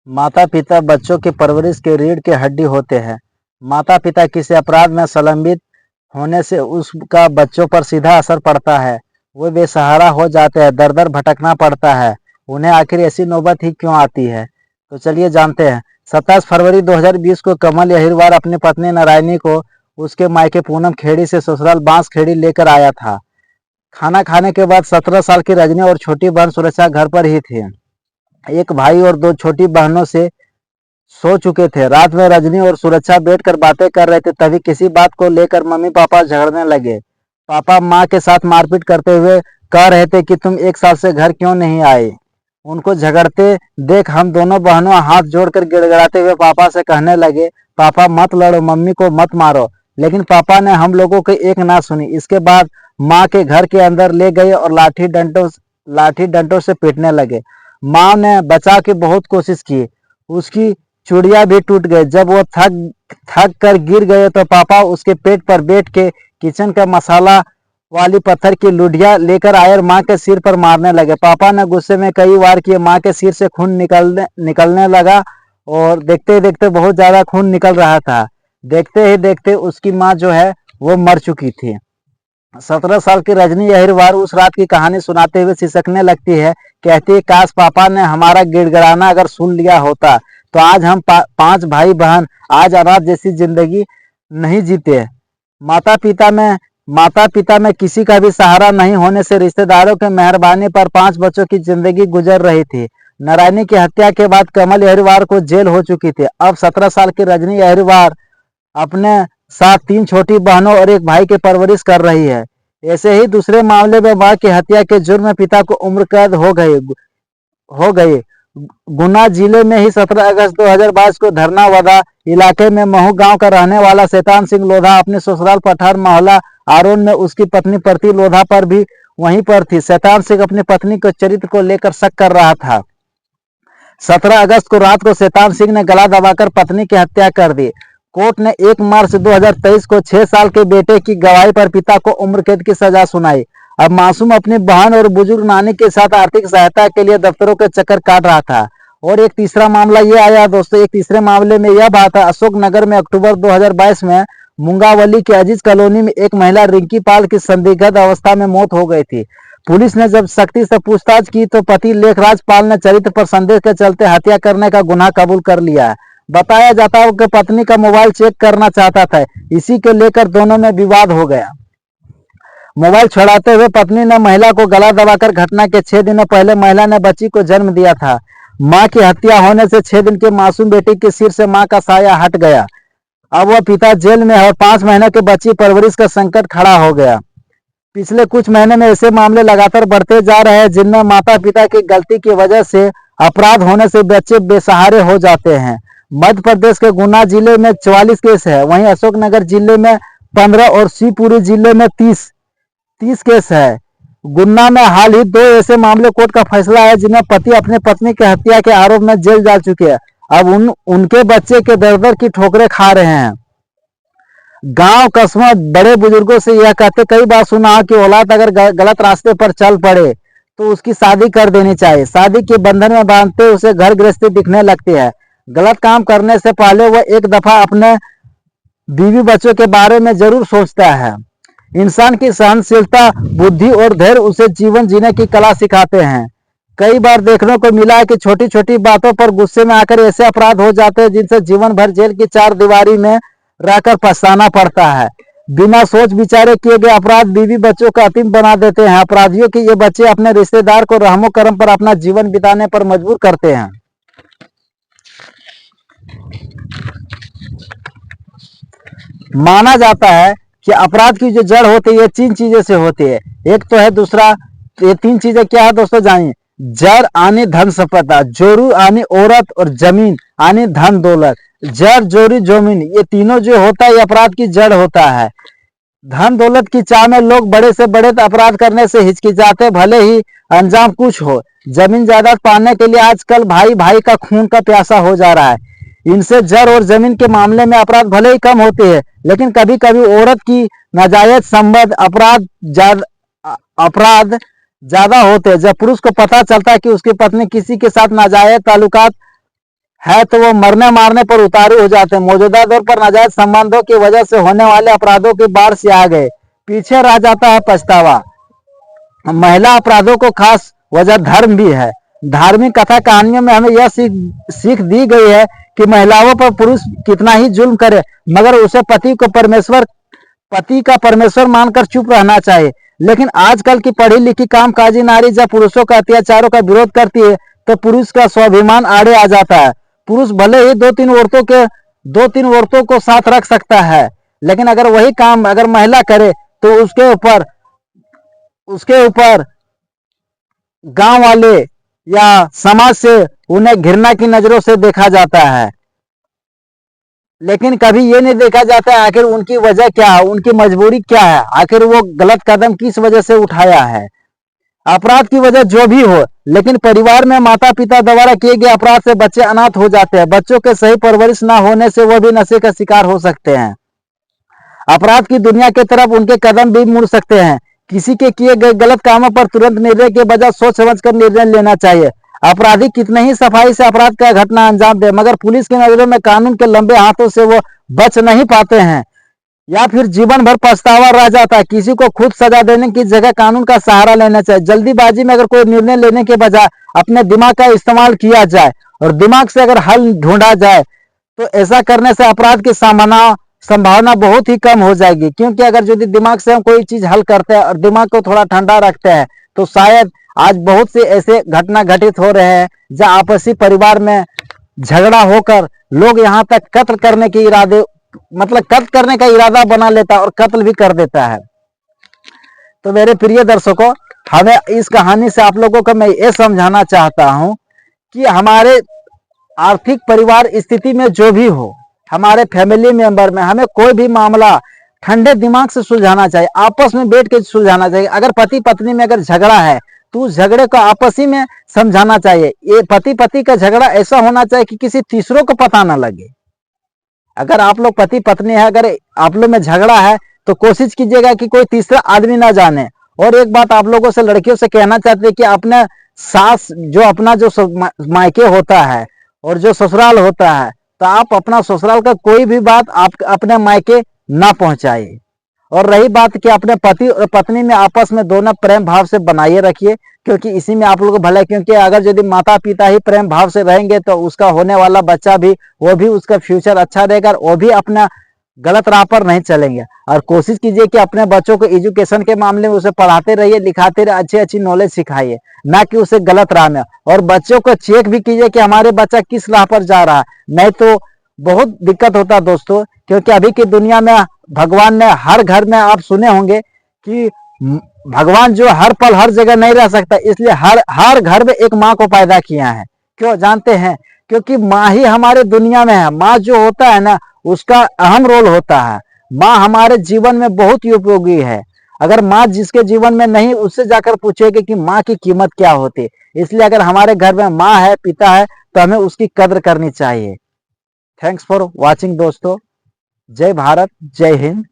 माता पिता बच्चों की परवरिश के रीढ़ की हड्डी होते हैं। माता पिता किसी अपराध में संलग्नित होने से उसका बच्चों पर सीधा असर पड़ता है। वो बेसहारा हो जाते हैं, दर दर भटकना पड़ता है। उन्हें आखिर ऐसी नौबत ही क्यों आती है? तो चलिए जानते हैं। 27 फरवरी 2020 को कमल अहिरवार अपनी पत्नी नारायणी को उसके मायके पूनम खेड़ी से ससुराल बांस खेड़ी लेकर आया था। खाना खाने के बाद 17 साल की रजनी और छोटी बहन सुरक्षा घर पर ही थी। एक भाई और दो छोटी बहनों से सो चुके थे। रात में रजनी और सुरक्षा बैठकर बातें कर रहे थे, तभी किसी बात को लेकर मम्मी पापा झगड़ने लगे। पापा माँ के साथ मारपीट करते हुए कह रहे थे कि तुम 1 साल से घर क्यों नहीं आए। उनको झगड़ते देख हम दोनों बहनों हाथ जोड़कर गिड़गिड़ाते हुए पापा से कहने लगे, पापा मत लड़ो, मम्मी को मत मारो। लेकिन पापा ने हम लोगों की एक ना सुनी। इसके बाद माँ के घर के अंदर ले गए और लाठी डंडों से पीटने लगे। माँ ने बचाव की बहुत कोशिश की, उसकी चूड़ियां भी टूट गई। जब वो थक थक कर गिर गए तो पापा उसके पेट पर बैठ के किचन का मसाला वाली पत्थर की लुढ़िया लेकर आए और माँ के सिर पर मारने लगे। पापा ने गुस्से में कई वार किए। माँ के सिर से खून निकलने लगा और देखते ही देखते बहुत ज्यादा खून निकल रहा था। देखते ही देखते उसकी माँ जो है वो मर चुकी थी। 17 साल की रजनी अहिरवार उस रात की कहानी सुनाते हुए सिसकने लगती है। कहती है, काश पापा ने हमारा गिड़गिड़ाना अगर सुन लिया होता तो आज हम 5 भाई बहन आज अनाथ जैसी जिंदगी नहीं जीते। माता पिता में किसी का भी सहारा नहीं होने से रिश्तेदारों के मेहरबानी पर 5 बच्चों की जिंदगी गुजर रही थी। नारायणी की हत्या के बाद कमल अहिरवार को जेल हो चुकी थी। अब 17 साल की रजनी अहिरवार अपने साथ 3 छोटी बहनों और एक भाई की परवरिश कर रही है। ऐसे ही दूसरे मामले में मां की हत्या के जुर्म में पिता को उम्र कैद हो गई। गुना जिले में ही 17 अगस्त 2022 को धरनावादा इलाके में महू गांव का रहने वाला शैतान सिंह लोधा अपने ससुराल पठार मोहल्ला आरोन में उसकी पत्नी प्रति लोधा पर भी वहीं पर थी। शैतान सिंह अपनी पत्नी के चरित्र को लेकर शक कर रहा था। 17 अगस्त को रात को शैतान सिंह ने गला दबाकर पत्नी की हत्या कर दी। कोर्ट ने 1 मार्च 2023 को 6 साल के बेटे की गवाही पर पिता को उम्र कैद की सजा सुनाई। अब मासूम अपनी बहन और बुजुर्ग नानी के साथ आर्थिक सहायता के लिए दफ्तरों के चक्कर काट रहा था। और एक तीसरा मामला ये आया दोस्तों। एक तीसरे मामले में यह बात है, अशोक नगर में अक्टूबर 2022 में मुंगावली के अजीज कॉलोनी में एक महिला रिंकी पाल की संदिग्ध अवस्था में मौत हो गई थी। पुलिस ने जब सख्ती से पूछताछ की तो पति लेखराज पाल ने चरित्र पर संदेह के चलते हत्या करने का गुनाह कबूल कर लिया। बताया जाता है कि पत्नी का मोबाइल चेक करना चाहता था। इसी को लेकर दोनों में विवाद हो गया। मोबाइल छुड़ाते हुए पत्नी ने महिला को गला दबाकर घटना के 6 दिनों पहले महिला ने बच्ची को जन्म दिया था। मां की हत्या होने से 6 दिन के मासूम बेटी के सिर से मां का साया हट गया। अब वह पिता जेल में है और 5 महीने की बच्ची परवरिश का संकट खड़ा हो गया। पिछले कुछ महीने में ऐसे मामले लगातार बढ़ते जा रहे हैं जिनमें माता पिता की गलती की वजह से अपराध होने से बच्चे बेसहारे हो जाते हैं। मध्य प्रदेश के गुना जिले में 44 केस है, वहीं अशोकनगर जिले में 15 और शिवपुरी जिले में 30 केस है। गुन्ना में हाल ही 2 ऐसे मामले कोर्ट का फैसला है जिनमें पति अपने पत्नी की हत्या के आरोप में जेल जा चुके हैं। अब उनके बच्चे के दर दर की ठोकरें खा रहे हैं। गांव कस्बों बड़े बुजुर्गों से यह कहते कई बार सुना कि औलाद अगर गलत रास्ते पर चल पड़े तो उसकी शादी कर देनी चाहिए। शादी के बंधन में बांधते उसे घर गृहस्थी दिखने लगती है। गलत काम करने से पहले वह एक दफा अपने बीवी बच्चों के बारे में जरूर सोचता है। इंसान की सहनशीलता, बुद्धि और धैर्य उसे जीवन जीने की कला सिखाते हैं। कई बार देखने को मिला है कि छोटी छोटी बातों पर गुस्से में आकर ऐसे अपराध हो जाते हैं जिनसे जीवन भर जेल की 4 दीवारी में रहकर पछताना पड़ता है। बिना सोच विचारे किए गए अपराध बीवी बच्चों का अतीम बना देते हैं। अपराधियों के ये बच्चे अपने रिश्तेदार को रहमो करम पर अपना जीवन बिताने पर मजबूर करते हैं। माना जाता है कि अपराध की जो जड़ होती है ये 3 चीजों से होती है। एक तो है दूसरा, ये 3 चीजें क्या है दोस्तों जानिए। जड़ आनी धन संपदा, जोरू आनी औरत और जमीन आनी धन दौलत। जड़ जोरी जमीन ये तीनों जो होता है ये अपराध की जड़ होता है। धन दौलत की चाह में लोग बड़े से बड़े अपराध करने से हिचकिचाते भले ही अंजाम कुछ हो। जमीन जायदाद पाने के लिए आजकल भाई भाई का खून का प्यासा हो जा रहा है। इनसे जड़ और जमीन के मामले में अपराध भले ही कम होते हैं, लेकिन कभी कभी औरत की नाजायज संबंध अपराध ज्यादा होते हैं। जब पुरुष को पता चलता है कि उसकी पत्नी किसी के साथ नाजायज ताल्लुकात है तो वो मरने मारने पर उतारू हो जाते हैं। मौजूदा दौर पर नाजायज संबंधों की वजह से होने वाले अपराधों की बाढ़ से आ गए, पीछे रह जाता है पछतावा। महिला अपराधों को खास वजह धर्म भी है। धार्मिक कथा कहानियों में हमें यह सीख दी गई है कि महिलाओं पर पुरुष कितना ही जुल्म करे मगर उसे पति का परमेश्वर मानकर चुप रहना चाहिए। लेकिन आजकल की पढ़ी लिखी कामकाजी नारी जब पुरुषों के अत्याचारों का विरोध करती है तो पुरुष का स्वाभिमान आड़े आ जाता है। पुरुष भले ही दो तीन औरतों को साथ रख सकता है, लेकिन अगर वही काम अगर महिला करे तो उसके ऊपर गांव वाले या समाज से उन्हें घृणा की नजरों से देखा जाता है। लेकिन कभी ये नहीं देखा जाता है आखिर उनकी वजह क्या है, उनकी मजबूरी क्या है, आखिर वो गलत कदम किस वजह से उठाया है। अपराध की वजह जो भी हो, लेकिन परिवार में माता पिता द्वारा किए गए अपराध से बच्चे अनाथ हो जाते हैं। बच्चों के सही परवरिश न होने से वह भी नशे का शिकार हो सकते हैं। अपराध की दुनिया की तरफ उनके कदम भी मुड़ सकते हैं। किसी के किए गए गलत कामों पर तुरंत निर्णय के बजाय सोच समझकर निर्णय लेना चाहिए। अपराधी कितने ही सफाई से अपराध का घटना अंजाम दे मगर पुलिस की नजरों में कानून के लंबे हाथों से वो बच नहीं पाते हैं या फिर जीवन भर पछतावा रह जाता है। किसी को खुद सजा देने की जगह कानून का सहारा लेना चाहिए। जल्दीबाजी में अगर कोई निर्णय लेने के बजाय अपने दिमाग का इस्तेमाल किया जाए और दिमाग से अगर हल ढूंढा जाए तो ऐसा करने से अपराध की संभावना बहुत ही कम हो जाएगी। क्योंकि अगर यदि दिमाग से हम कोई चीज हल करते हैं और दिमाग को थोड़ा ठंडा रखते हैं तो शायद आज बहुत से ऐसे घटना घटित हो रहे हैं जहां आपसी परिवार में झगड़ा होकर लोग यहाँ तक कत्ल करने का इरादा बना लेता है और कत्ल भी कर देता है। तो मेरे प्रिय दर्शकों, हमें इस कहानी से आप लोगों को मैं ये समझाना चाहता हूं कि हमारे आर्थिक परिवार स्थिति में जो भी हो, हमारे फैमिली मेंबर में हमें कोई भी मामला ठंडे दिमाग से सुलझाना चाहिए, आपस में बैठ के सुलझाना चाहिए। अगर पति पत्नी में अगर झगड़ा है तो उस झगड़े को आपसी में समझाना चाहिए। ये पति का झगड़ा ऐसा होना चाहिए कि किसी तीसरों को पता ना लगे। अगर आप लोग पति पत्नी है, अगर आप लोग में झगड़ा है तो कोशिश कीजिएगा कि कोई तीसरा आदमी ना जाने। और एक बात आप लोगों से लड़कियों से कहना चाहते हैं कि अपने सास जो अपना जो मायके होता है और जो ससुराल होता है तो आप अपना ससुराल का कोई भी बात आप अपने मायके ना पहुंचाइए। और रही बात कि अपने पति और पत्नी में आपस में दोनों प्रेम भाव से बनाइए रखिए, क्योंकि इसी में आप लोगों को भला है। क्योंकि अगर यदि माता पिता ही प्रेम भाव से रहेंगे तो उसका होने वाला बच्चा भी वो भी उसका फ्यूचर अच्छा रहेगा और वो भी अपना गलत राह पर नहीं चलेंगे। और कोशिश कीजिए कि अपने बच्चों को एजुकेशन के मामले में उसे पढ़ाते रहिए, लिखाते रहिए, अच्छी अच्छी नॉलेज सिखाइए, ना कि उसे गलत राह में। और बच्चों को चेक भी कीजिए कि हमारे बच्चा किस राह पर जा रहा है, नहीं तो बहुत दिक्कत होता है दोस्तों। क्योंकि अभी की दुनिया में भगवान ने हर घर में आप सुने होंगे कि भगवान जो हर पल हर जगह नहीं रह सकता, इसलिए हर घर में एक माँ को पैदा किया है। क्यों जानते हैं? क्योंकि माँ ही हमारे दुनिया में है। माँ जो होता है ना, उसका अहम रोल होता है। माँ हमारे जीवन में बहुत ही उपयोगी है। अगर माँ जिसके जीवन में नहीं, उससे जाकर पूछेगी कि माँ की कीमत क्या होती है। इसलिए अगर हमारे घर में माँ है, पिता है, तो हमें उसकी कद्र करनी चाहिए। थैंक्स फॉर वॉचिंग दोस्तों। जय भारत, जय हिंद।